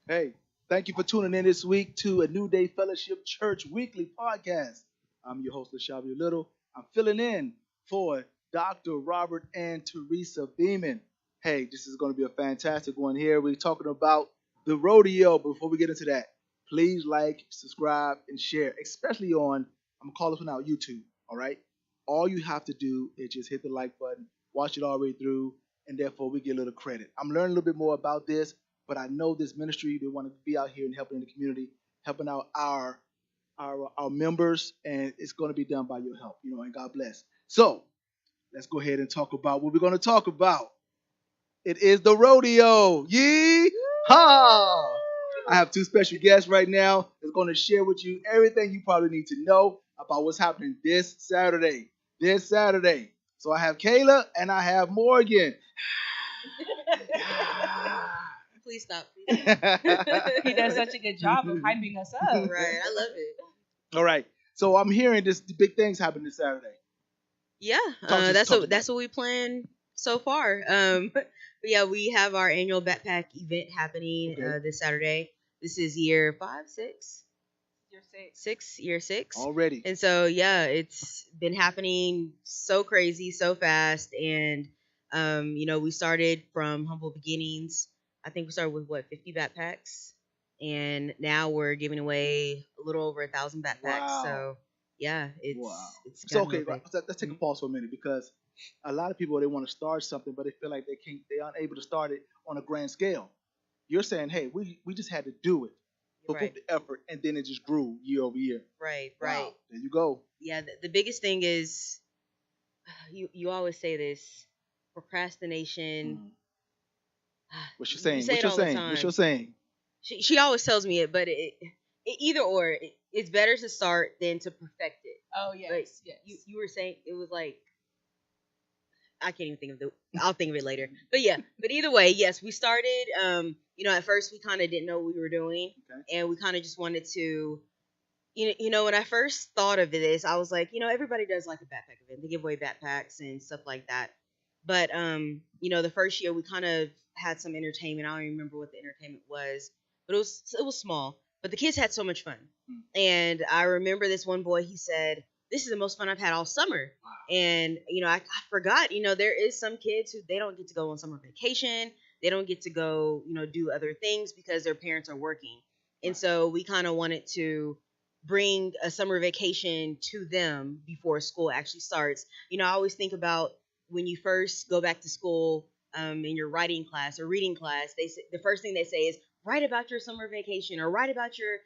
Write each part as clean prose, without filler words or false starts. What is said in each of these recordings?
Hey, thank you for tuning in this week to a New Day Fellowship Church weekly podcast. I'm your host, LaShavia Little. I'm filling in for Dr. Robert and Teresa Beeman. Hey, this is going to be a fantastic one here. We're talking about the rodeo. Before we get into that, please like, subscribe, and share, especially on, I'm going to call this one out, YouTube. All right? All you have to do is just hit the like button, watch it all the way through, and therefore we get a little credit. I'm learning a little bit more about this, but I know this ministry, they want to be out here and helping in the community, helping out our members, and it's going to be done by your help, and God bless. So let's go ahead and talk about what we're going to talk about. It is the rodeo. Yee ha! I have two special guests right now that's going to share with you everything you probably need to know about what's happening this Saturday. This Saturday. So I have Kayla and I have Morgan. Please stop. He does such a good job of hyping us up. Right, I love it. All right. So I'm hearing the big things happening this Saturday. Yeah, Talk to that's what we plan so far. But yeah, we have our annual backpack event happening this Saturday. This is year 5, 6, year 6 Already. And so yeah, it's been happening so crazy, so fast, and we started from humble beginnings. I think we started with 50 backpacks, and now we're giving away a little over 1,000 backpacks. Wow. So yeah, it's So gotten okay, real big. let's take a pause for a minute because a lot of people they want to start something, but they feel like they aren't able to start it on a grand scale. You're saying, hey, we just had to do it, put Right. the effort, and then it just grew year over year. Right. Wow. There you go. Yeah, the biggest thing is you always say this: procrastination. Mhm. What you're You saying? say What it you're all the saying? time. What you're saying? She always tells me it, but either or, it's better to start than to perfect it. Oh yes, Like yes. you were saying, it was like I can't even think of I'll think of it later. But yeah, but either way, yes, we started. At first we kind of didn't know what we were doing, Okay. and we kind of just wanted to. When I first thought of this, I was like, everybody does like a backpack event. They give away backpacks and stuff like that. But the first year we kind of had some entertainment. I don't even remember what the entertainment was, but it was small. But the kids had so much fun. Hmm. And I remember this one boy, he said, "This is the most fun I've had all summer." Wow. And I forgot, there is some kids who they don't get to go on summer vacation. They don't get to go, do other things because their parents are working. And Right. so we kind of wanted to bring a summer vacation to them before school actually starts. I always think about when you first go back to school, in your writing class or reading class, they say, the first thing they say is write about your summer vacation or write about your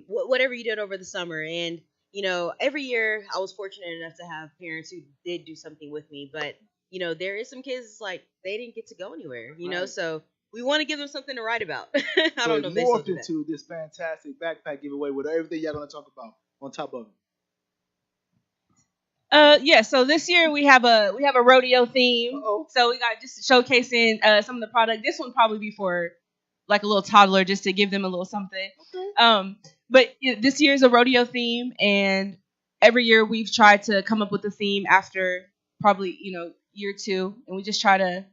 whatever you did over the summer. And every year I was fortunate enough to have parents who did do something with me, but there is some kids like they didn't get to go anywhere. Right. So we want to give them something to write about. I So don't it know if they still morphed do that. into this fantastic backpack giveaway with everything y'all gonna talk about on top of it. Yeah. So this year we have a rodeo theme. Uh-oh. So we got just showcasing some of the product. This one probably be for like a little toddler, just to give them a little something. Okay. But this year is a rodeo theme, and every year we've tried to come up with a theme after probably year 2, and we just try to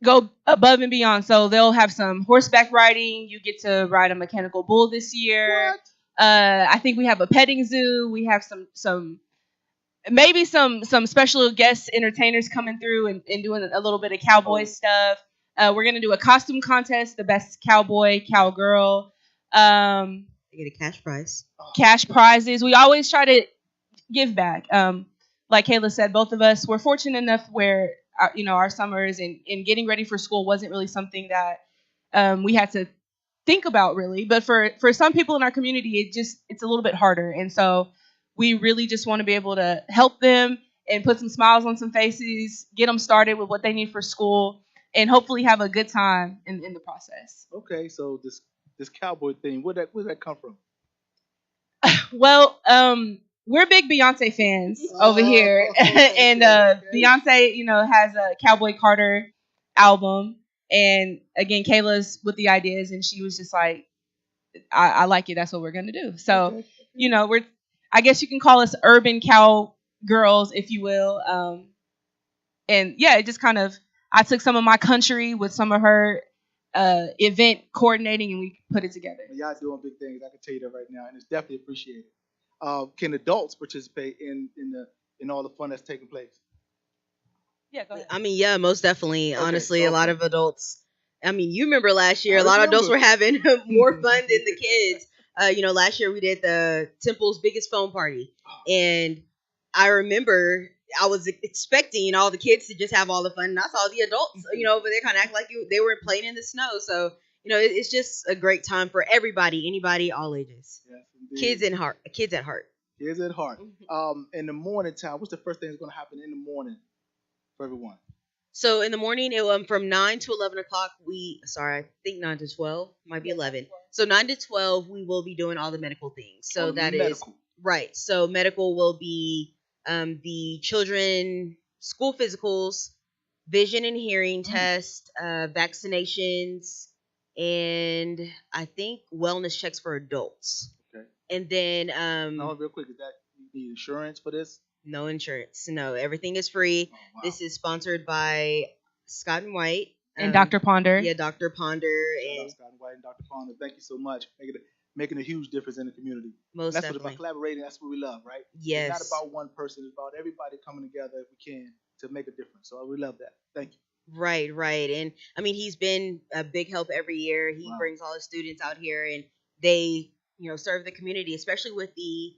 go above and beyond. So they'll have some horseback riding. You get to ride a mechanical bull this year. What? I think we have a petting zoo. We have some maybe some special guest entertainers coming through and doing a little bit of cowboy stuff. We're gonna do a costume contest, the best cowboy, cowgirl, They get a cash prize. cash prizes. We always try to give back. Like Kayla said, both of us were fortunate enough where our summers and getting ready for school wasn't really something that we had to think about really. But for some people in our community, it's a little bit harder, and so we really just want to be able to help them and put some smiles on some faces, get them started with what they need for school, and hopefully have a good time in the process. Okay. So this cowboy thing, where'd that come from? Well, we're big Beyonce fans over here, and okay. Beyonce, has a Cowboy Carter album, and again, Kayla's with the ideas, and she was just like, I like it. That's what we're gonna do. So, Okay. I guess you can call us urban cowgirls, if you will. And yeah, it just kind of, I took some of my country with some of her event coordinating, and we put it together. Y'all doing big things. I can tell you that right now, and it's definitely appreciated. Can adults participate in all the fun that's taking place? Yeah, go ahead. I mean, yeah, most definitely. Okay, Honestly, a lot okay. of adults. I mean, you remember last year, I a lot of adults were remember. having more fun than the kids. Last year we did the Temple's biggest phone party, and I remember I was expecting all the kids to just have all the fun, and I saw the adults, over there kind of act like they were playing in the snow. So, it's just a great time for everybody, anybody, all ages, Yes, indeed. kids at heart. Kids at heart. In the morning time, what's the first thing that's going to happen in the morning for everyone? So in the morning, from 9 to 11 o'clock, I think 9 to 12, might be 11. So 9 to 12, we will be doing all the medical things. So that is medical. right. So medical will be the children school physicals, vision and hearing test, vaccinations, and I think wellness checks for adults. Okay. And then Now, real quick, is that you need insurance for this? no insurance. No, everything is free. Oh, wow. This is sponsored by Scott and White And Dr. Ponder. Yeah, Dr. Ponder Shout out and Scott White and Dr. Ponder. Thank you so much. Making a huge difference in the community. most That's definitely. what about collaborating. That's what we love, right? Yes. It's not about one person. It's about everybody coming together if we can to make a difference. So we love that. Thank you. Right. And I mean, he's been a big help every year. He Wow. brings all his students out here, and they, serve the community, especially with the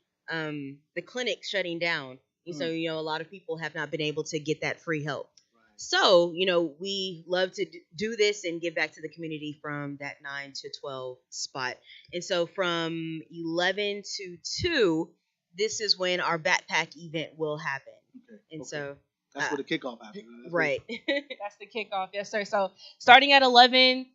clinic shutting down. And so, a lot of people have not been able to get that free help. Right. So, we love to do this and give back to the community from that 9 to 12 spot. And so from 11 to 2, this is when our backpack event will happen. Okay. And Okay. so, That's where the kickoff happens. right. That's the kickoff. Yes, sir. So starting at 11,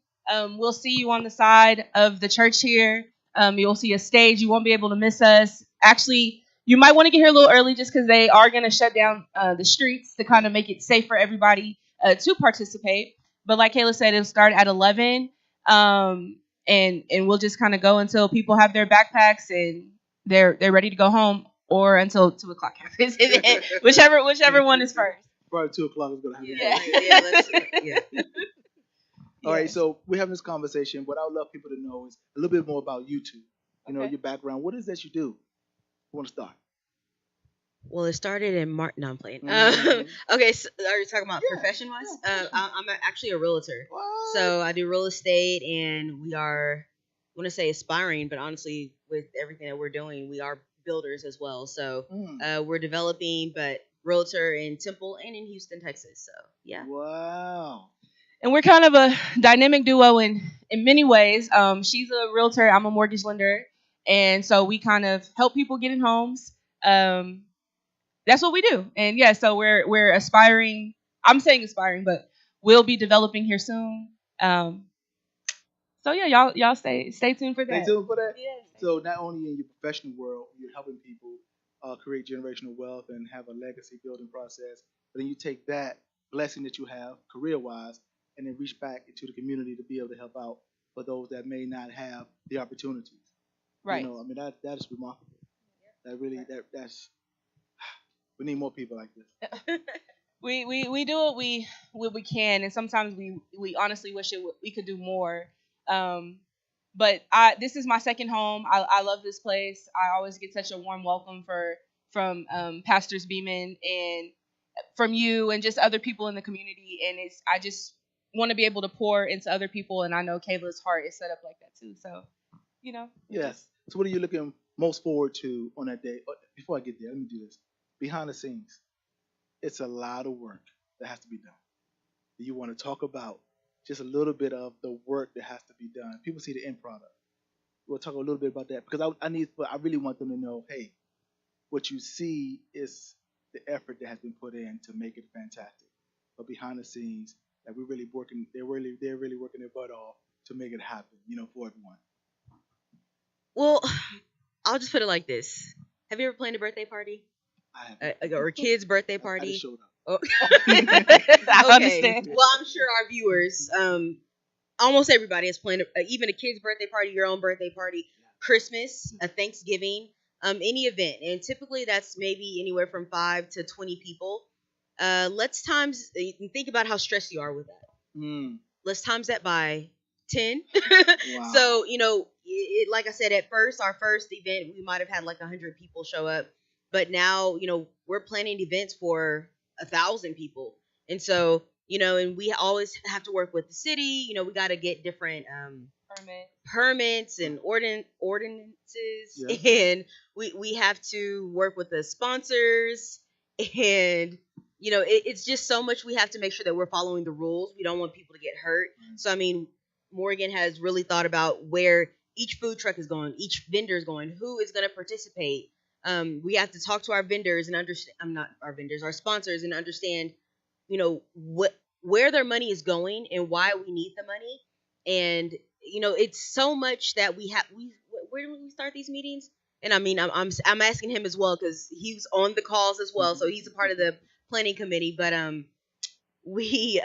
we'll see you on the side of the church here. You'll see a stage. You won't be able to miss us. Actually, you might want to get here a little early just because they are going to shut down the streets to kind of make it safe for everybody to participate. But like Kayla said, it'll start at 11, and we'll just kind of go until people have their backpacks and they're ready to go home, or until 2 o'clock happens. whichever one is first. Probably 2 o'clock is going to happen. Yeah. All right, so we're having this conversation. What I would love people to know is a little bit more about you two. Okay. Your background. What is that you do? Who want to start? Well, it started in March. No, I'm playing. Mhm. Okay, so are you talking about Yeah, profession-wise? yeah, I'm actually a realtor. What? So I do real estate, and we are, I want to say aspiring, but honestly, with everything that we're doing, we are builders as well. So we're developing, but realtor in Temple and in Houston, Texas. So yeah. Wow. And we're kind of a dynamic duo in many ways. She's a realtor. I'm a mortgage lender. And so we kind of help people get in homes. That's what we do. And yeah, so we're aspiring. I'm saying aspiring, but we'll be developing here soon. So yeah, y'all stay tuned for that. Stay tuned for that. Yeah. So not only in your professional world, you're helping people create generational wealth and have a legacy building process, but then you take that blessing that you have career-wise and then reach back into the community to be able to help out for those that may not have the opportunities. Right. I mean that is remarkable. That really that's we need more people like this. We do what we can, and sometimes we honestly wish we could do more. But this is my second home. I love this place. I always get such a warm welcome from Pastors Beeman and from you and just other people in the community. And I just want to be able to pour into other people, and I know Kayla's heart is set up like that too. So, Yes. So what are you looking most forward to on that day? Before I get there, let me do this. Behind the scenes, it's a lot of work that has to be done. Do you want to talk about just a little bit of the work that has to be done? People see the end product. We'll talk a little bit about that because I really want them to know, hey, what you see is the effort that has been put in to make it fantastic. But behind the scenes, that we're really working. They're really working their butt off to make it happen. For everyone. Well, I'll just put it like this. Have you ever planned a birthday party? I have. Or a kid's birthday I party? just showed up. Oh. I Okay. understand. Well, I'm sure our viewers, almost everybody has planned, even a kid's birthday party, your own birthday party, Christmas, a Thanksgiving, any event. And typically that's maybe anywhere from 5 to 20 people. Let's think about how stressed you are with that. Let's times that by 10. Wow. So, like I said, at first, our first event, we might have had like 100 people show up. But now, we're planning events for 1,000 people. And so, and we always have to work with the city. We got to get different Permit. permits and ordinances. Yeah. And we have to work with the sponsors. And it's just so much. We have to make sure that we're following the rules. We don't want people to get hurt. So I mean, Morgan has really thought about where each food truck is going, each vendor is going, who is going to participate. We have to talk to our vendors and understand. I'm not our vendors, our sponsors, and understand what where their money is going and why we need the money. And it's so much that we where do we start these meetings? And I mean, I'm asking him as well because he's on the calls as well, so he's a part of the planning committee. But we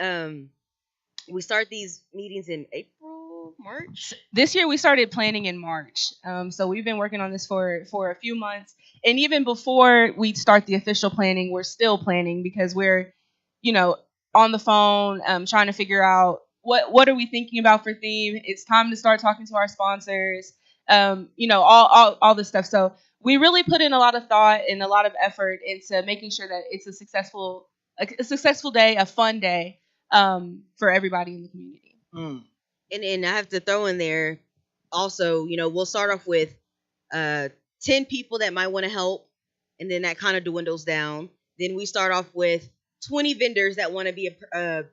we start these meetings in April, March. This year we started planning in March. So we've been working on this for a few months, and even before we start the official planning, we're still planning because we're, on the phone, trying to figure out what are we thinking about for theme. It's time to start talking to our sponsors. All this stuff. So we really put in a lot of thought and a lot of effort into making sure that it's a successful day, a fun day, for everybody in the community. Mm. And I have to throw in there also, we'll start off with 10 people that might want to help, and then that kind of dwindles down. Then we start off with 20 vendors that want to be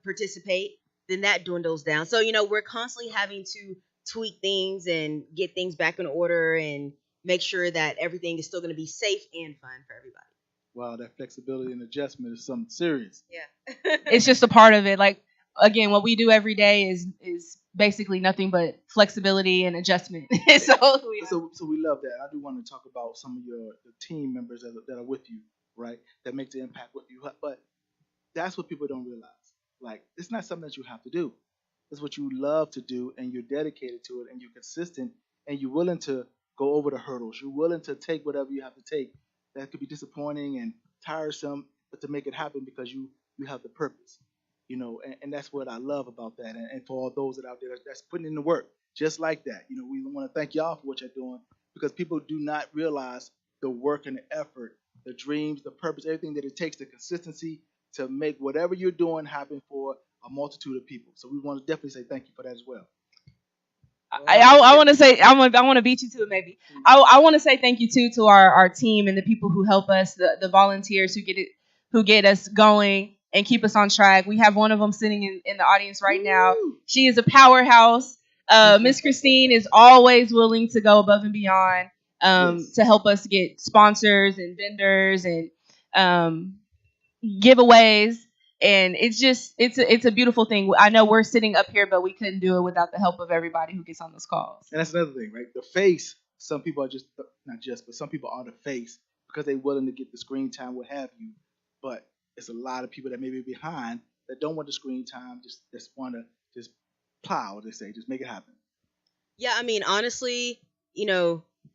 participate. Then that dwindles down. So we're constantly having to tweak things and get things back in order and make sure that everything is still going to be safe and fun for everybody. Wow, that flexibility and adjustment is something serious. Yeah. It's just a part of it. Like, again, what we do every day is basically nothing but flexibility and adjustment. So we love that. I do want to talk about some of the team members that are with you, right? That make the impact with you. But that's what people don't realize. Like, it's not something that you have to do. It's what you love to do, and you're dedicated to it, and you're consistent, and you're willing to go over the hurdles. You're willing to take whatever you have to take. That could be disappointing and tiresome, but to make it happen because you have the purpose, and that's what I love about that. And for all those that out there that's putting in the work, just like that, we want to thank y'all for what you're doing because people do not realize the work and the effort, the dreams, the purpose, everything that it takes, the consistency to make whatever you're doing happen for a multitude of people. So we want to definitely say thank you for that as well. I want to say I want to beat you to it maybe. I want to say thank you too to our team and the people who help us, the volunteers who get us going and keep us on track. We have one of them sitting in the audience right now. She is a powerhouse. Miss Christine is always willing to go above and beyond to help us get sponsors and vendors and giveaways. And it's a beautiful thing. I know we're sitting up here, but we couldn't do it without the help of everybody who gets on those calls. And that's another thing, right? The face. Some people are just not just, but some people are the face because they're willing to get the screen time, what have you. But it's a lot of people that may be behind that don't want the screen time, just want to just plow, they say, just make it happen. Yeah, I mean, honestly,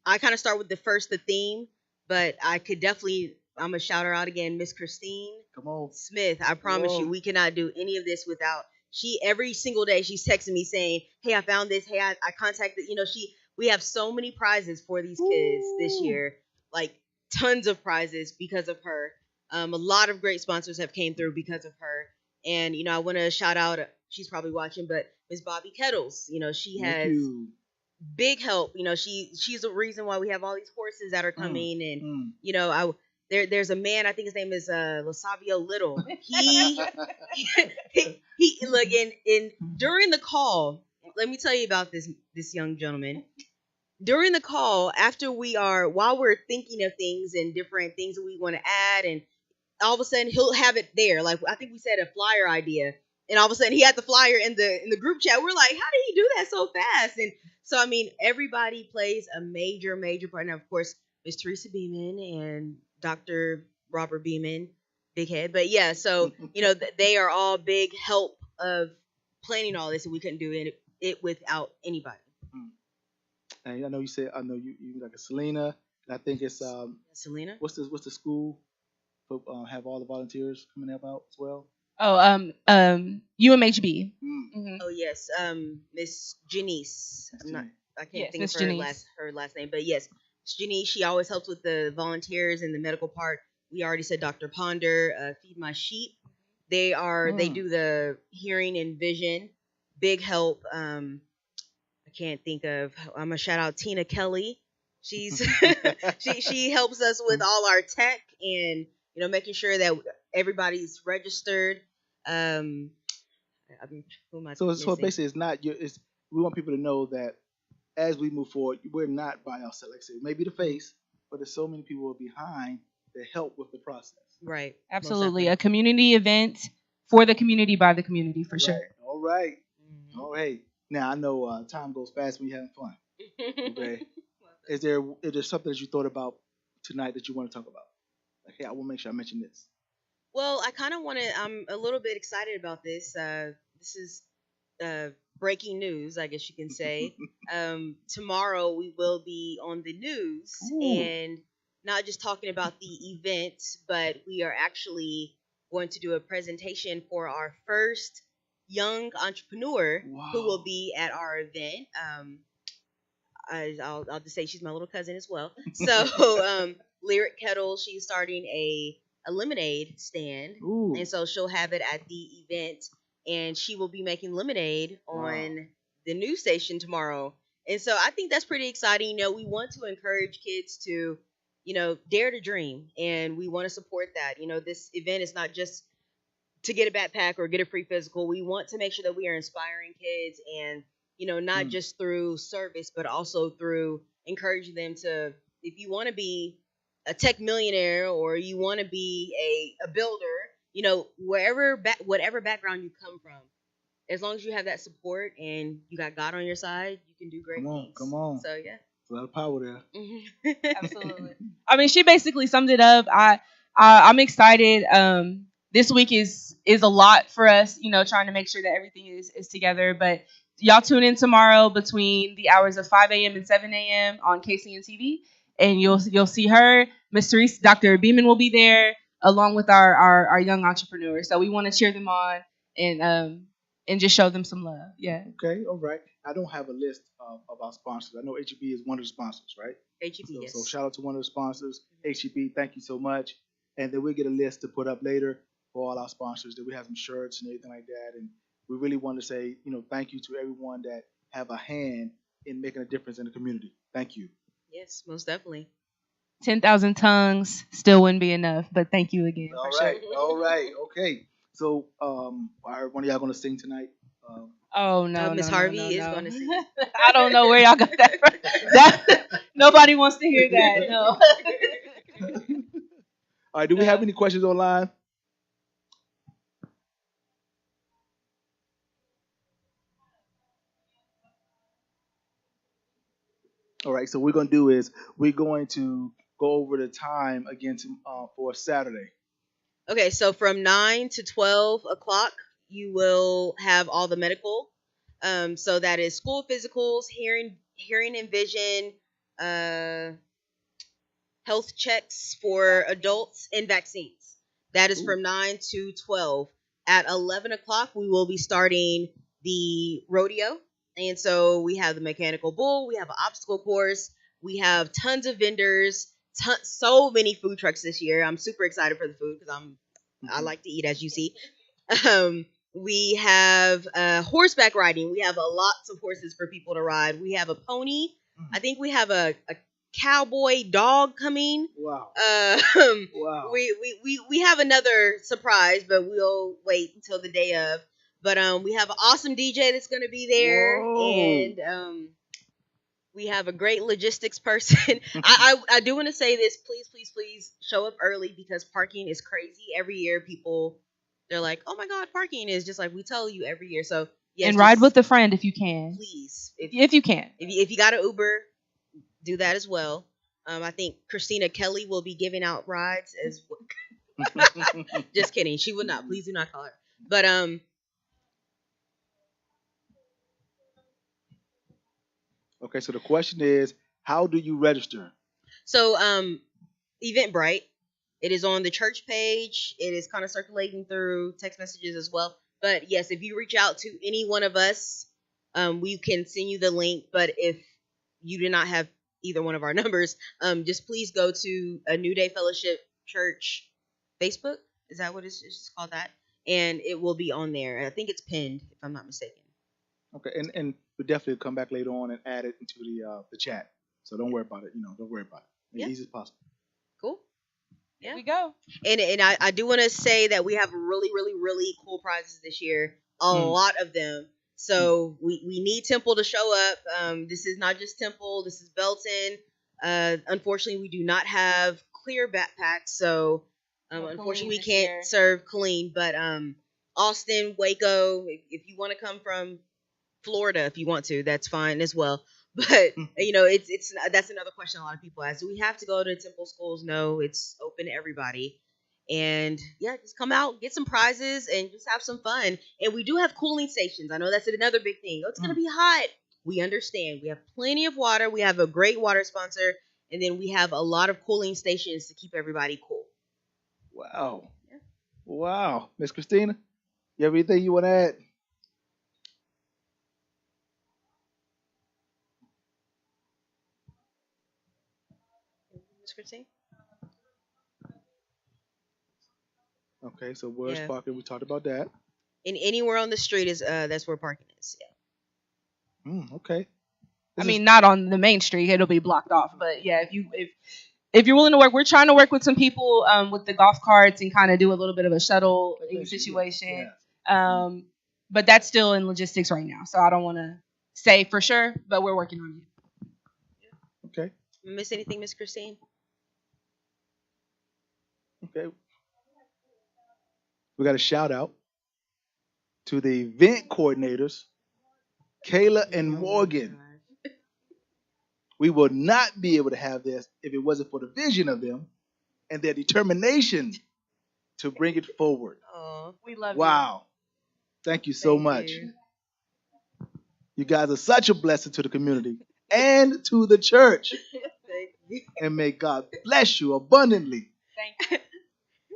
I kind of start with the theme, but I could definitely. I'm gonna shout her out again, Miss Christine Come on. Smith. I promise you, we cannot do any of this without she. Every single day, she's texting me saying, "Hey, I found this. Hey, I contacted." We have so many prizes for these kids this year, like tons of prizes because of her. A lot of great sponsors have came through because of her, and I want to shout out. She's probably watching, but Miss Bobby Kettles. She has big help. She's the reason why we have all these horses that are coming, and There's a man, I think his name is Lasavio Little. He look in during the call. Let me tell you about this young gentleman. During the call, while we're thinking of things and different things that we want to add, and all of a sudden he'll have it there. Like I think we said a flyer idea, and all of a sudden he had the flyer in the group chat. We're like, how did he do that so fast? And so I mean, everybody plays a major part. Now, of course, Miss Teresa Beeman and Dr. Robert Beeman, big head. But yeah, so, they are all big help of planning all this, and we couldn't do it without anybody. And I know you like a Selena, and I think it's Selena. What's the school for have all the volunteers coming up out as well? Oh, UMHB. Mm. Hmm. Oh yes, Miss Janice. Miss I'm not. Jenny. I can't Yes, think of Miss Janice. her last name, but yes, Miss Janice. She always helps with the volunteers and the medical part. We already said Dr. Ponder, Feed My Sheep. They Mm. do the hearing and vision. Big help. I can't think of. I'm gonna shout out Tina Kelly. She's she helps us with all our tech and making sure that everybody's registered. Um, who am I So missing? basically, it's not your. It's we want people to know that as we move forward, we're not by ourselves. Like I said, maybe the face, but there's so many people behind that help with the process. Right. Most Absolutely. definitely. A community event for the community by the community for sure. Right. All right. Mhm. All right. Now I know time goes fast when you're having fun. Okay. Is there something that you thought about tonight that you want to talk about? Like, hey, I want to make sure I mention this. Well, I kind of want to. I'm a little bit excited about this. This is uh, breaking news, I guess you can say. Tomorrow we will be on the news Ooh. and not just talking about the event, but we are actually going to do a presentation for our first young entrepreneur who will Wow. be at our event. I'll just say she's my little cousin as well. So, Lyric Kettle, she's starting a lemonade stand, Ooh. and so she'll have it at the event, and she will be making lemonade Wow. on the news station tomorrow. And so I think that's pretty exciting. We want to encourage kids to, dare to dream, and we want to support that. This event is not just to get a backpack or get a free physical. We want to make sure that we are inspiring kids and, not Mm. just through service, but also through encouraging them to, if you want to be a tech millionaire or you want to be a builder, whatever background you come from, as long as you have that support and you got God on your side, you can do great Come on. things. Come on. So, yeah. There's a lot of power there. Absolutely. I mean, she basically summed it up. I'm excited. This week is a lot for us, trying to make sure that everything is together. But y'all tune in tomorrow between the hours of 5 a.m. and 7 a.m. on KCN TV, and you'll see her, Miss Therese, Dr. Beeman will be there along with our young entrepreneurs. So we want to cheer them on and just show them some love. Yeah. Okay. All right. I don't have a list of our sponsors. I know HEB is one of the sponsors, right? HEB, yes. So shout out to one of the sponsors, HEB. Thank you so much. And then we'll get a list to put up later for all our sponsors. That we have some shirts and everything like that. And we really want to say, thank you to everyone that have a hand in making a difference in the community. Thank you. Yes, most definitely. 10,000 tongues still wouldn't be enough, but thank you again. All for right. Sure. All right. Okay. So, are one of y'all gonna sing tonight? Oh no, Miss no, Harvey no, is no. going to sing. I don't know where y'all got that from. That nobody wants to hear that. No. All right. Do we have any questions online? All right. So what we're gonna do is we're going to go over the time again for Saturday. Okay, so from 9 to 12 o'clock, you will have all the medical. So that is school physicals, hearing and vision, uh, health checks for adults, and vaccines. That is Ooh. from 9 to 12. At 11 o'clock, we will be starting the rodeo. And so we have the mechanical bull, we have an obstacle course, we have tons of vendors, so many food trucks this year. I'm super excited for the food because I like to eat, as you see. We have horseback riding. We have lots of horses for people to ride. We have a pony. I think we have a cowboy dog coming. Wow. Wow. We have another surprise, but we'll wait until the day of. But we have an awesome DJ that's going to be there, Whoa. and we have a great logistics person. I do want to say this. Please show up early because parking is crazy. Every year they're like, oh my God, parking is just like we tell you every year. So yes, and ride with a friend if you can. Please. If you can. If you got an Uber, do that as well. I think Christina Kelly will be giving out rides as well. Just kidding. She would not. Please do not call her. But Okay, so the question is, how do you register? so Eventbrite. It is on the church page. It is kind of circulating through text messages as well. But yes, if you reach out to any one of us, we can send you the link. But if you do not have either one of our numbers, just please go to a New Day Fellowship Church Facebook. Is that what it's called? That, and it will be on there. I think it's pinned, if I'm not mistaken. Okay, and we'll definitely come back later on and add it into the chat. So don't worry about it. Don't worry about it. Make it easy as possible. Cool. Here we go. And I do want to say that we have really, really, really cool prizes this year. A lot of them. So we need Temple to show up. This is not just Temple. This is Belton. Unfortunately, we do not have clear backpacks. So unfortunately, we can't serve clean. But Austin, Waco, if you want to come from Florida, if you want to, that's fine as well. But it's that's another question a lot of people ask. Do we have to go to Temple schools? No, it's open to everybody. And yeah, just come out, get some prizes, and just have some fun. And we do have cooling stations. I know that's another big thing. Oh, it's gonna be hot. We understand. We have plenty of water. We have a great water sponsor, and then we have a lot of cooling stations to keep everybody cool. Wow. Yeah. Wow. Miss Christina, you have anything you want to add? Miss Christine? Okay, so where's parking? We talked about that. And anywhere on the street is that's where parking is. Yeah. Okay. I mean, not on the main street; it'll be blocked off. But yeah, if you're willing to work, we're trying to work with some people with the golf carts and kind of do a little bit of a shuttle situation. Yeah. But that's still in logistics right now, so I don't want to say for sure, but we're working on it. Okay. Miss anything, Miss Christine? Okay. We got a shout out to the event coordinators, Kayla and Morgan. We would not be able to have this if it wasn't for the vision of them and their determination to bring it forward. Oh, we love you. Wow. Thank you so much. You guys are such a blessing to the community and to the church. Thank you. And may God bless you abundantly. Thank you.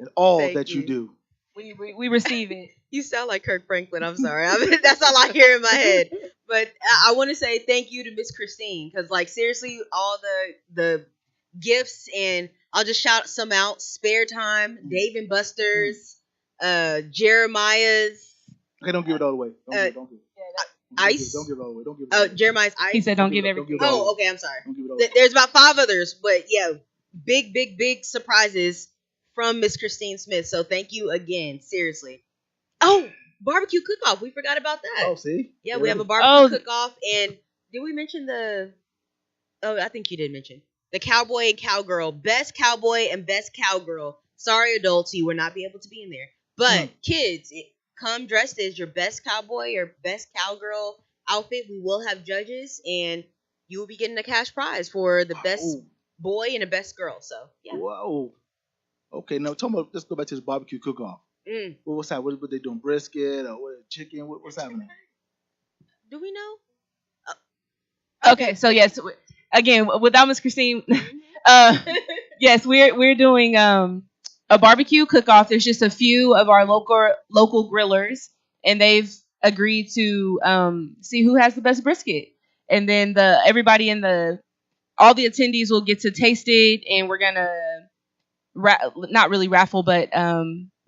In all that you do. We receive it. You sound like Kirk Franklin. I'm sorry. I mean, that's all I hear in my head. But I want to say thank you to Miss Christine, because like seriously, all the gifts, and I'll just shout some out: Spare Time, Dave and Buster's, Jeremiah's. Okay, don't give it all away. Don't give it. Ice. Don't give it all away. Don't give it all away. Jeremiah's Ice. He said don't give everything. Oh, okay. I'm sorry. Don't give it all away. There's about 5 others, but yeah, big surprises from Miss Christine Smith. So thank you again. Seriously. Oh, barbecue cook-off. We forgot about that. Oh, see? Yeah, we have a barbecue cook-off. And did we mention I think you did mention. The cowboy and cowgirl. Best cowboy and best cowgirl. Sorry, adults, you will not be able to be in there. But kids, come dressed as your best cowboy or best cowgirl outfit. We will have judges, and you will be getting a cash prize for the best boy and the best girl. So, yeah. Whoa. Okay, now let's go back to this barbecue cook-off. What's happening? What they doing? Brisket or what? Chicken? What's happening? Do we know? Okay, so yes, again, without Miss Christine, yes, we're doing a barbecue cook-off. There's just a few of our local grillers, and they've agreed to see who has the best brisket, and then everybody all the attendees will get to taste it, and we're gonna not really raffle, but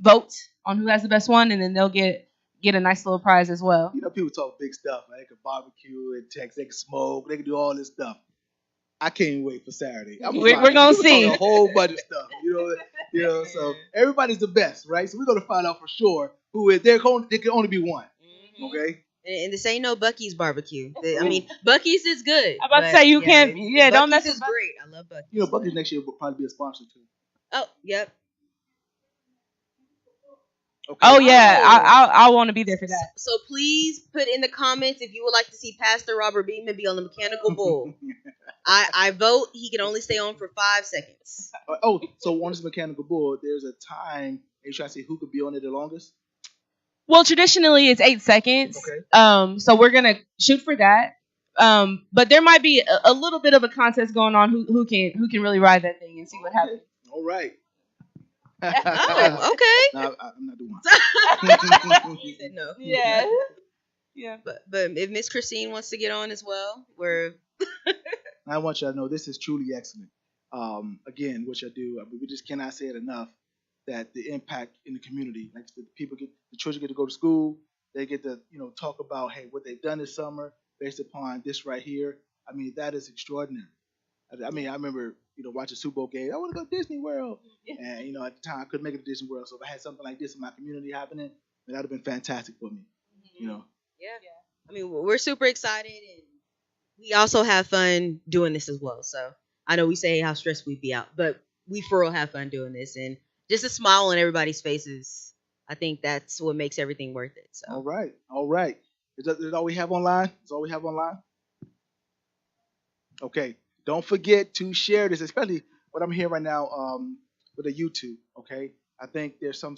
vote on who has the best one, and then they'll get a nice little prize as well. People talk big stuff. Right? They can barbecue and text, they can smoke, they can do all this stuff. I can't wait for Saturday. We're gonna see a whole bunch of stuff. So everybody's the best, right? So we're gonna find out for sure who is. There can only be one. Okay. And this ain't no Buc-ee's barbecue. I mean, Buc-ee's is good. I'm about to say you can't. Yeah, don't mess with Buc-ee's. Is great. I love Buc-ee's. Buc-ee's next year will probably be a sponsor too. Oh, yep. Okay. Oh yeah, I want to be there for that. So please put in the comments if you would like to see Pastor Robert Beeman be on the mechanical bull. I vote he can only stay on for 5 seconds. So on this mechanical bull, there's a time, and you try to see who could be on it the longest? Well, traditionally it's 8 seconds. Okay. So we're gonna shoot for that. But there might be a little bit of a contest going on who can really ride that thing and see what happens. All right. Oh, okay. No, I'm not doing one. He said no. Yeah. Yeah. But if Miss Christine wants to get on as well, we're I want you to know this is truly excellent. Again, what you do, I mean, we just cannot say it enough that the impact in the community, like the children get to go to school, they get to, talk about, hey, what they've done this summer based upon this right here. I mean, that is extraordinary. I mean, I remember, watching Super Bowl game. I want to go to Disney World, and at the time I couldn't make it to Disney World. So if I had something like this in my community happening, then that'd have been fantastic for me. Yeah. I mean, we're super excited, and we also have fun doing this as well. So I know we say how stressed we'd be out, but we for real have fun doing this, and just a smile on everybody's faces. I think that's what makes everything worth it. So all right. Is that all we have online? Is all we have online? Okay. Don't forget to share this, especially what I'm hearing right now with the YouTube. Okay. I think there's some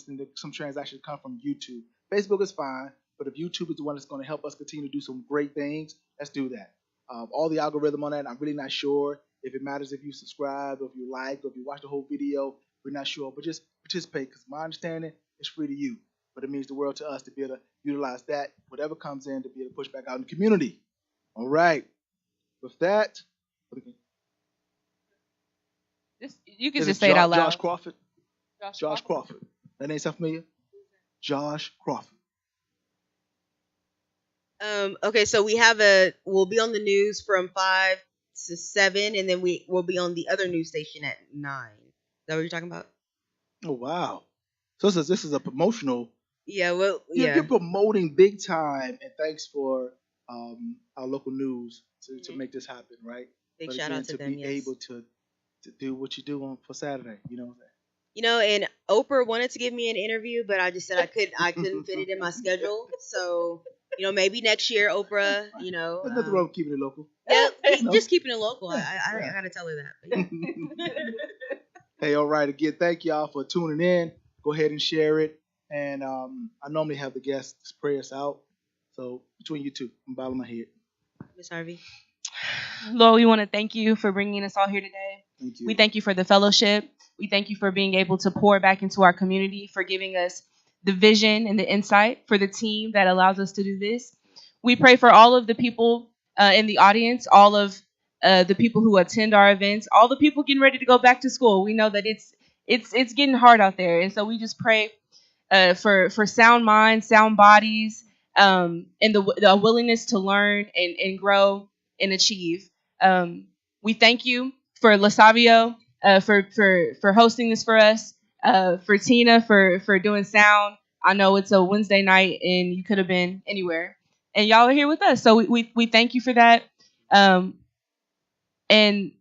transactions come from YouTube. Facebook is fine, but if YouTube is the one that's going to help us continue to do some great things, let's do that. All the algorithm on that, I'm really not sure if it matters if you subscribe, or if you like, or if you watch the whole video. We're not sure, but just participate, because my understanding is free to you, but it means the world to us to be able to utilize that, whatever comes in, to be able to push back out in the community. All right. With that, You can just say it out loud. Josh Crawford. Josh Crawford. That name sound familiar? Josh Crawford. Okay, so we'll be on the news from 5 to 7, and then we'll be on the other news station at 9. Is that what you're talking about? Oh wow! So this is a promotional. Yeah, well, yeah. You're promoting big time, and thanks for our local news to make this happen, right? Big shout out to them. To be able to do what you do for Saturday, and Oprah wanted to give me an interview, but I just said I couldn't fit it in my schedule. So, maybe next year, Oprah. There's nothing wrong with keeping it local. Yeah, just keeping it local. I gotta tell her that. Yeah. Hey, all right. Again, thank y'all for tuning in. Go ahead and share it. And I normally have the guests pray us out. So between you two, I'm bowing my head. Miss Harvey. Lord, we want to thank you for bringing us all here today. Thank you. We thank you for the fellowship. We thank you for being able to pour back into our community, for giving us the vision and the insight for the team that allows us to do this. We pray for all of the people in the audience, all of the people who attend our events, all the people getting ready to go back to school. We know that it's getting hard out there, and so we just pray for sound minds, sound bodies, and the willingness to learn and grow and achieve. We thank you for Lasavio for hosting this for us, for Tina for doing sound. I know it's a Wednesday night and you could have been anywhere, and y'all are here with us, so we thank you for that. And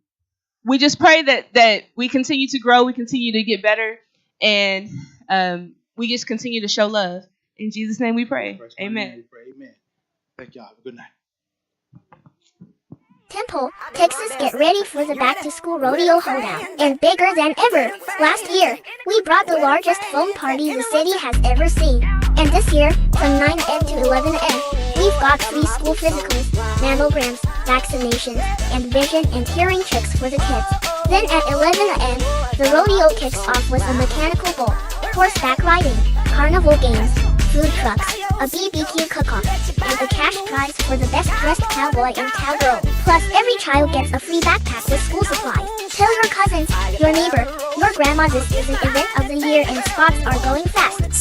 we just pray that we continue to grow, we continue to get better, and we just continue to show love. In Jesus' name we pray. Amen. Amen. Thank y'all. Good night. Temple, Texas, get ready for the back-to-school rodeo hoedown, and bigger than ever. Last year, we brought the largest foam party the city has ever seen. And this year, from 9 a.m. to 11 a.m., we've got free school physicals, mammograms, vaccinations, and vision and hearing checks for the kids. Then at 11 a.m., the rodeo kicks off with a mechanical bull, horseback riding, carnival games, food trucks, a BBQ cook-off, and a cash prize for the best-dressed cowboy and cowgirl. Plus, every child gets a free backpack with school supplies. Tell your cousins, your neighbor, your grandma this is an event of the year and spots are going fast.